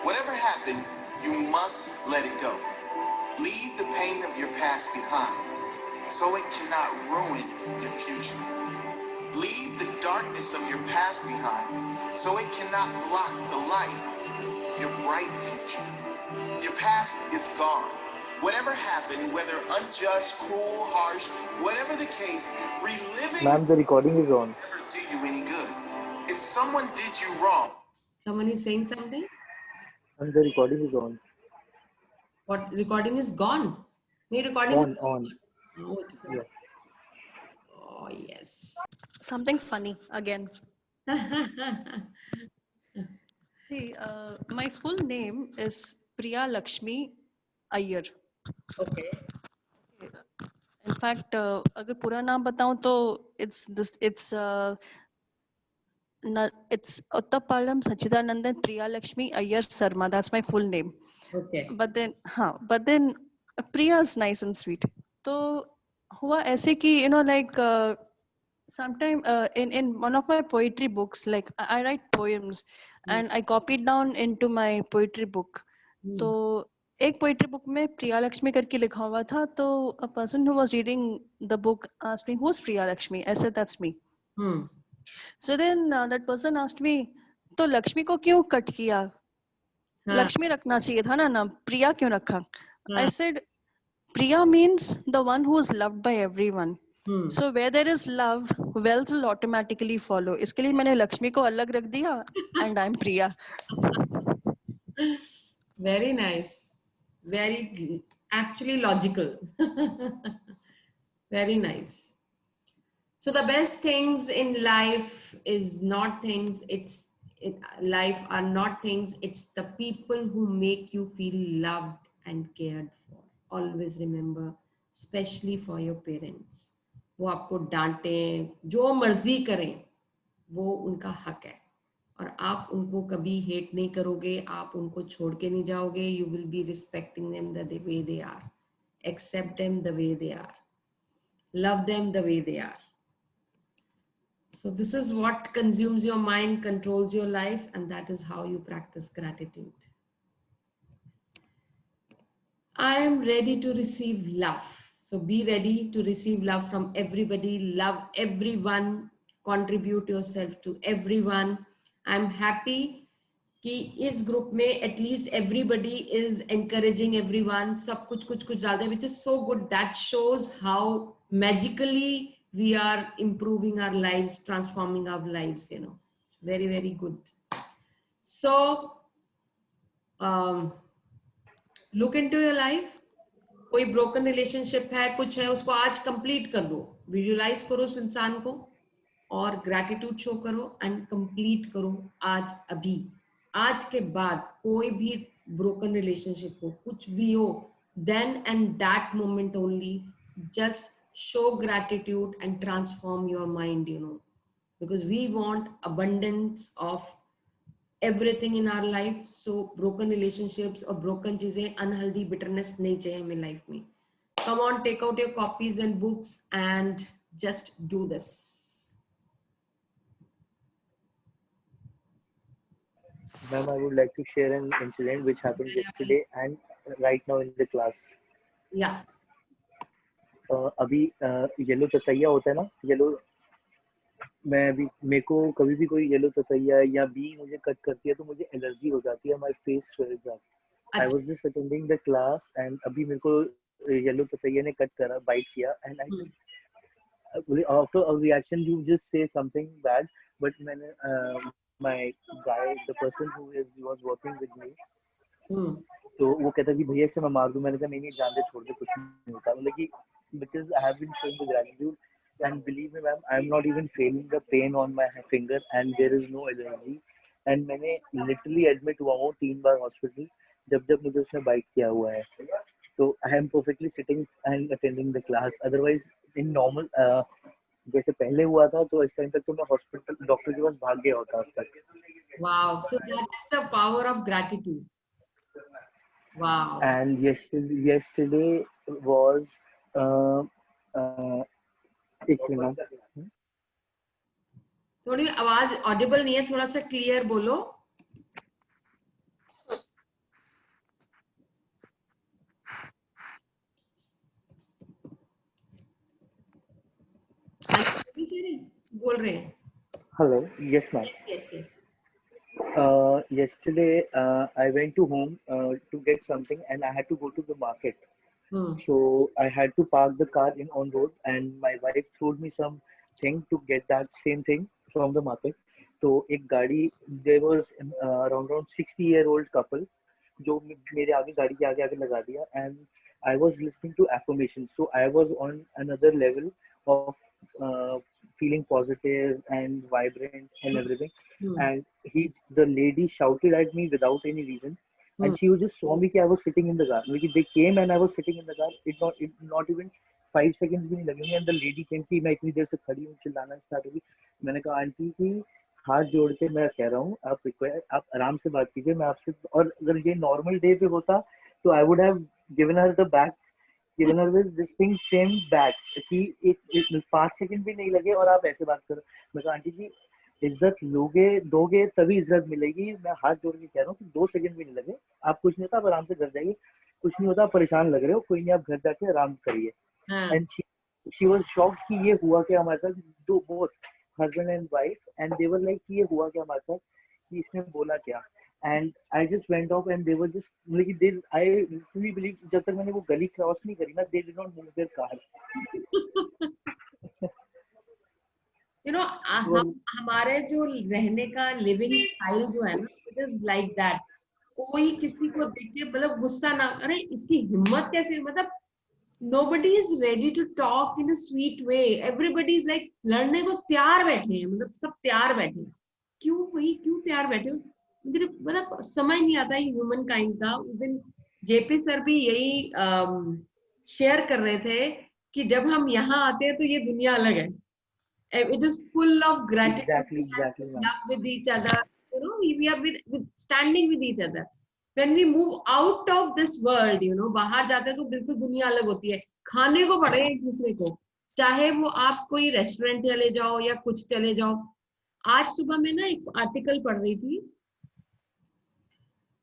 Whatever happened, you must let it go. Leave the pain of your past behind so it cannot ruin your future. Leave the darkness of your past behind so it cannot block the light of your bright future. Your past is gone. Whatever happened, whether unjust, cruel, harsh, whatever the case, reliving Ma'am, the recording is on. never do you any good. If someone did you wrong, Someone is saying something? And the recording is on. What recording is gone? No, recording is On. Oh, it's on. Yeah. Oh, yes. Something funny again. See, my full name is Priya Lakshmi Iyer. Okay. In fact, अगर पूरा नाम बताऊं तो it's Uttapalam Sachidanandan Priya Lakshmi Iyer Sarma. That's my full name. Okay. But then Priya is nice and sweet. तो हुआ ऐसे कि like sometime in one of my poetry books, like I write poems and I copied down into my poetry book. तो एक poetry book में Priya Lakshmi करके लिखा हुआ था. तो a person who was reading the book asked me, "Who's Priya Lakshmi?" I said, "That's me." So then that person asked me, "तो लक्ष्मी को क्यों कट किया? लक्ष्मी रखना चाहिए था ना नाम, प्रिया क्यों रखा?" I said, Priya means the one who is loved by everyone. So where there is love, wealth will automatically follow. इसके लिए मैंने लक्ष्मी को अलग रख दिया and I'm Priya. Very nice. Very actually logical. Very nice. So the best things in life is not things, life are not things, it's the people who make you feel loved and cared for. Always remember, especially for your parents. वो आपको डांटें, जो मर्जी करें, वो उनका हक है. और आप उनको कभी हेट नहीं करोगे, आप उनको छोड़ के नहीं जाओगे. You will be respecting them the way they are. Accept them the way they are. Love them the way they are. So this is what consumes your mind, controls your life, and that is how you practice gratitude. I am ready to receive love. So be ready to receive love from everybody. Love everyone. Contribute yourself to everyone. I'm happy कि इस group में at least everybody is encouraging everyone. सब कुछ डालते हैं, which is so good. That shows how magically we are improving our lives, transforming our lives. It's very, very good. So look into your life. कोई broken relationship है, कुछ है, उसको आज complete कर दो. Visualize करो उस इंसान को और gratitude show करो and complete करो आज अभी. आज के बाद कोई भी broken relationship हो, कुछ भी हो, then and that moment only, just show gratitude and transform your mind, because we want abundance of everything in our life. So broken relationships or broken चीजें, unhealthy bitterness नहीं चाहिए हमें life में. Come on, take out your copies and books and just do this. Ma'am, I would like to share an incident which happened yesterday and right now in the class. Yeah. अभी yellow ततैया होता है ना, yellow, मैं अभी मेरे को कभी भी कोई येलो ततैया या बी मुझे कट करती है तो मुझे एलर्जी हो जाती है, my face swells up. I was just attending the class and अभी मेरे को येलो ततैया ने कट करा, बाइट किया and I just after a reaction you just say something bad, but मैंने my guy, the person who was working with me, तो वो कहता कि भैया से मैं मार दूं. मैंने कहा नहीं नहीं जान दे, छोड़ दे, कुछ नहीं होता. मतलब कि because I have been showing the gratitude and believe me ma'am, I am not even feeling the pain on my finger and there is no allergy. and मैंने literally admit हुआ हूँ 3 बार hospital जब जब मुझे उसने bite किया हुआ है. तो I am perfectly sitting and attending the class. Otherwise in normal जैसे पहले हुआ था तो इस टाइम तक तो मैं हॉस्पिटल डॉक्टर के पास भाग गया होता अब तक. Wow, so that is the power of gratitude. Wow. And yesterday was एक मिनट, थोड़ी आवाज ऑडिबल नहीं है, थोड़ा सा क्लियर बोलो. बोल रहे हैं. hello, yes ma'am. Yes. Yesterday I went to home to get something and I had to go to the market. So I had to park the car in on road and my wife told me something to get that same thing from the market. तो एक गाड़ी, there was around 60-year-old couple जो मेरे आगे गाड़ी के आगे लगा दिया and I was listening to affirmation. So I was on another level of feeling positive and vibrant and everything. And the lady shouted at me without any reason. And she just saw me कि I was sitting in the car. They came and I was sitting in the car. It not even 5 seconds भी नहीं लगेंगे. And the lady came कि मैं इतनी देर से खड़ी हूँ, चिल्लाना स्टार्ट होगी. मैंने कहा आंटी की हाथ जोड़ के मैं कह रहा हूँ आप आराम से बात कीजिए, मैं आपसे, और अगर ये नॉर्मल डे पे होता तो I would have given her the back, given her this thing same back कि एक 5 सेकंड भी नहीं लगे और आप ऐसे बात करो. मैं कहा आंटी जी इज्जत दोगे तभी इज्जत मिलेगी. मैं हाथ जोड़ के कह रहा हूँ कि 2 सेकंड भी नहीं लगे, आप कुछ नहीं होता, आप आराम से घर जाइए, कुछ नहीं होता, आप परेशान लग रहे हो, कोई नहीं, आप घर जाके आराम करिए. एंड शी वाज शॉक्ड कि ये हुआ क्या हमारे साथ, दो both husband and wife, and they were like कि ये हुआ क्या हमारे साथ, कि इसने बोला क्या. And I just went of and they were just मतलब कि आई लिटरली बिलीव जब तक मैंने वो गली क्रॉस नहीं करी ना, they did not move their car. हमारे जो रहने का लिविंग स्टाइल जो है ना, इट इज लाइक दैट. कोई किसी को देख के मतलब गुस्सा ना, अरे इसकी हिम्मत कैसे, मतलब nobody is ready to talk in a sweet way. Everybody is like लड़ने को तैयार बैठे हैं, मतलब सब तैयार बैठे हैं. क्यों तैयार बैठे हो? मुझे मतलब समझ नहीं आता ये ह्यूमन काइंड का. उस दिन जेपी सर भी यही शेयर कर रहे थे कि जब हम यहाँ आते हैं तो ये दुनिया अलग है. It is full of gratitude. Exactly. Love with each other. We are with standing with each other. When we move out of this world, बाहर जाते हैं तो बिल्कुल दुनिया अलग होती है. खाने को पड़े एक दूसरे को, चाहे वो आप कोई रेस्टोरेंट चले जाओ या कुछ चले जाओ. आज सुबह में ना एक आर्टिकल पढ़ रही थी.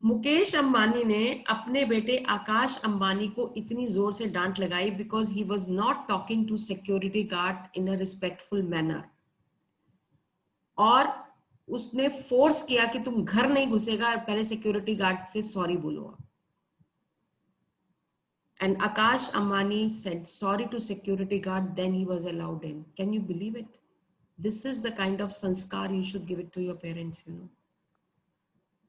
मुकेश अंबानी ने अपने बेटे आकाश अंबानी को इतनी जोर से डांट लगाई because he was not talking to security guard in a respectful manner. और उसने फोर्स किया कि तुम घर नहीं घुसेगा, पहले सिक्योरिटी गार्ड से सॉरी बोलो. And Akash Ambani said sorry to security guard, then he was allowed in. Can you believe it? This is the kind of sanskar you should give it to your parents,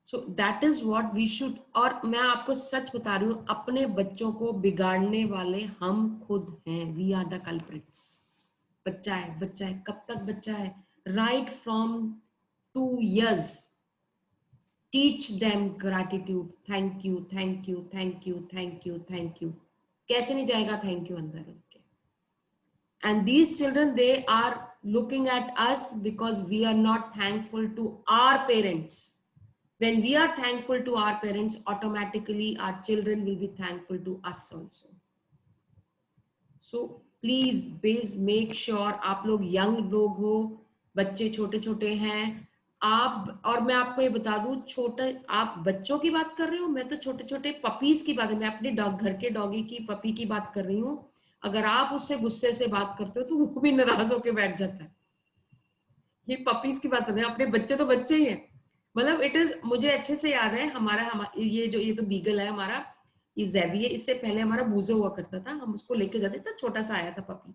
So that is what we should. और मैं आपको सच बता रही हूँ, अपने बच्चों को बिगाड़ने वाले हम खुद हैं. We are the culprits. बच्चा है, कब तक बच्चा है? Right from 2 years. Teach them gratitude. Thank you, thank you, thank you, thank you, thank you. कैसे नहीं जाएगा thank you अंदर उसके? And these children, they are looking at us because we are not thankful to our parents. When we are thankful to our parents, automatically our children will be thankful to us also. So please make sure आप लोग young लोग हो, बच्चे छोटे छोटे हैं, आप, और मैं आपको ये बता दूं, छोटे, आप बच्चों की बात कर रहे हो, मैं तो छोटे छोटे पपीज की बात है, मैं अपने घर के डॉगी की, पपी की बात कर रही हूँ। अगर आप उससे गुस्से से बात करते हो तो वो भी नाराज होकर बैठ जाता है। ये पपीज की बात कर रहे हैं, अपने बच्चे तो बच्चे ही हैं। मतलब इट इज, मुझे अच्छे से याद है, हमारा ये तो बीगल है हमारा, ये ज़ेबी है, इससे पहले हमारा बूजो हुआ करता था, हम उसको लेके जाते थे, छोटा सा आया था पपी,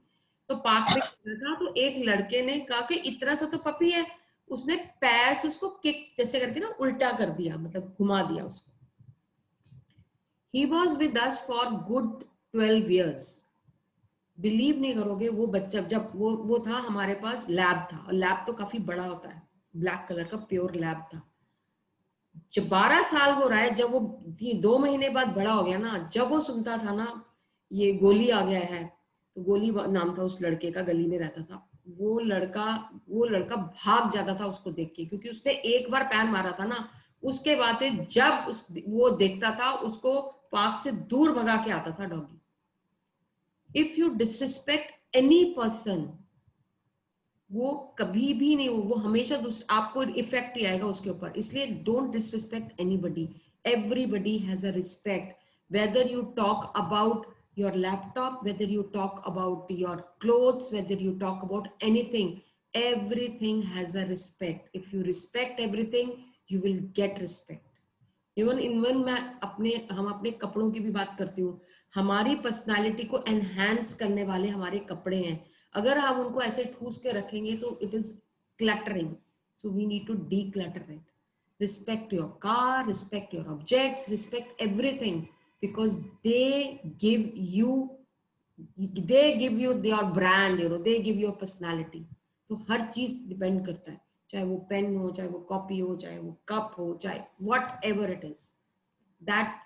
तो पार्क में था, तो एक लड़के ने कहा कि इतना सा तो पपी है, उसने पैर से उसको किक जैसे करके ना उल्टा कर दिया, मतलब घुमा दिया उसको। He was with us for good 12 years. Believe नहीं करोगे, वो बच्चा जब वो था हमारे पास, लैब था, और लैब तो काफी बड़ा होता है, ब्लैक कलर का प्योर लैब था। जब 12 साल हो रहा है, जब वो 2 महीने बाद बड़ा हो गया ना, जब वो सुनता था ना ये गोली आ गया है, तो गोली नाम था उस लड़के का, गली में रहता था, वो लड़का भाग जाता था उसको देख के, क्योंकि उसने एक बार पैर मारा था ना, उसके बाद जब वो देखता था उसको पार्क से दूर भगा के आता था doggy. If you disrespect any person, वो कभी भी नहीं, वो हमेशा आपको इफेक्ट ही आएगा उसके ऊपर। इसलिए don't disrespect anybody, everybody has a respect, whether you talk about your laptop, whether you talk about your clothes, whether you talk about anything, everything has a respect. If you respect everything, you will get respect. Even मैं हम अपने कपड़ों की भी बात करती हूँ, हमारी पर्सनालिटी को एनहांस करने वाले हमारे कपड़े हैं, अगर हम उनको ऐसे ठूस के रखेंगे तो it is cluttering, so we need to declutter it. Respect your car, respect your objects, respect everything, because they give you your brand, they give you a personality. तो हर चीज डिपेंड करता है, चाहे वो पेन हो, चाहे वो कॉपी हो, चाहे वो कप हो, चाहे whatever it is, that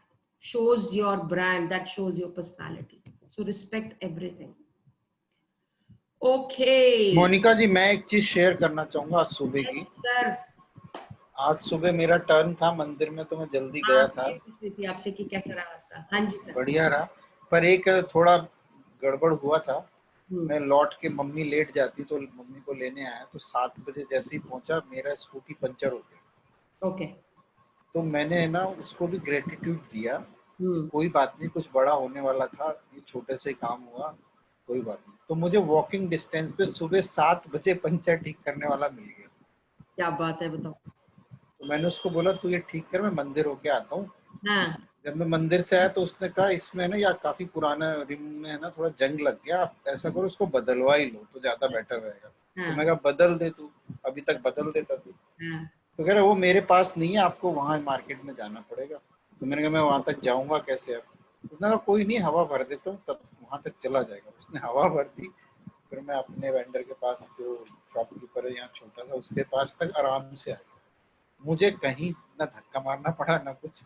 shows your brand, that shows your personality. So respect everything. Okay. Monika जी, मैं एक चीज शेयर करना चाहूंगा आज सुबह की। सर, आज सुबह मेरा टर्न था मंदिर में, तो मैं जल्दी गया था। आपसे कि कैसा रहा था? हाँ जी सर। बढ़िया रहा, पर एक थोड़ा गड़बड़ हुआ था। मैं लौट के, मम्मी लेट जाती तो मम्मी को लेने आया, तो 7 बजे जैसे ही पहुंचा मेरा स्कूटी पंचर हो गया। ओके। तो मैंने ना उसको भी ग्रेटिट्यूड दिया, कोई बात नहीं, कुछ बड़ा होने वाला था, ये छोटे से काम हुआ, कोई बात नहीं। तो मुझे वॉकिंग डिस्टेंस पे सुबह 7 बजे पंचर ठीक करने वाला मिल गया। क्या बात है, बताओ। तो मैंने उसको बोला तू ये ठीक कर, मैं मंदिर होके आता हूँ। हाँ। जब मैं मंदिर से आया तो उसने कहा इसमें ना यार काफी पुराना रिम में है ना, थोड़ा जंग लग गया, आप ऐसा करो उसको बदलवा ही लो तो ज्यादा बेटर रहेगा। हाँ। तो मैं कहा बदल दे तू, अभी तक बदल देता तू। हाँ। तो कह रहा वो मेरे पास नहीं है, आपको वहाँ मार्केट में जाना पड़ेगा। तो मैंने कहा मैं वहाँ तक जाऊँगा कैसे? अब उसने कहा कोई नहीं, हवा भर देता हूँ, तब वहाँ तक चला जाएगा। उसने हवा भर दी, फिर मैं अपने वेंडर के पास, जो शॉपकीपर है यहाँ छोटा सा, उसके पास तक आराम से आ गया। मुझे कहीं ना धक्का मारना पड़ा ना कुछ,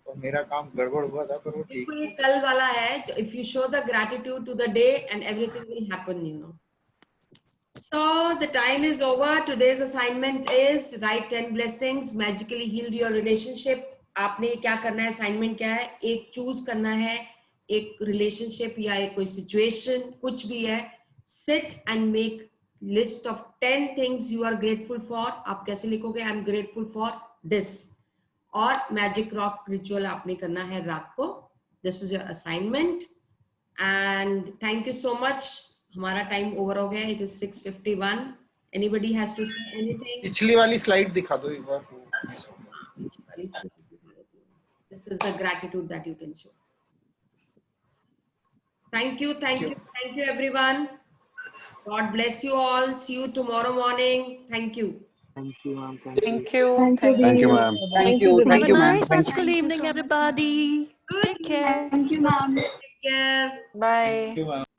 तो मेरा काम गड़बड़ हुआ था, पर वो ठीक। ये कल वाला है, if you show the gratitude to the day and everything will happen, So the time is over. Today's assignment is write 10 blessings magically heal your relationship. आपने क्या करना है, असाइनमेंट क्या है, एक चूज करना है, एक रिलेशनशिप या एक कोई सिचुएशन, कुछ भी है, sit and make list of 10 things you are grateful for. आप कैसे लिखोगे? I am grateful for this. और मैजिक रॉक रिचुअल आपने करना है रात को. This is your assignment. And thank you so much. हमारा टाइम ओवर हो गया, it is 6:51. Anybody has to say anything? पिछली वाली स्लाइड दिखा दो एक बार। This is the gratitude that you can show. Thank you everyone. God bless you all. See you tomorrow morning. Thank you. Thank you, ma'am. Thank you. Thank you, ma'am. Thank you, Have a ma'am. nice magical evening, everybody. Take care. Thank you, ma'am. Take care. Bye. Thank you, ma'am.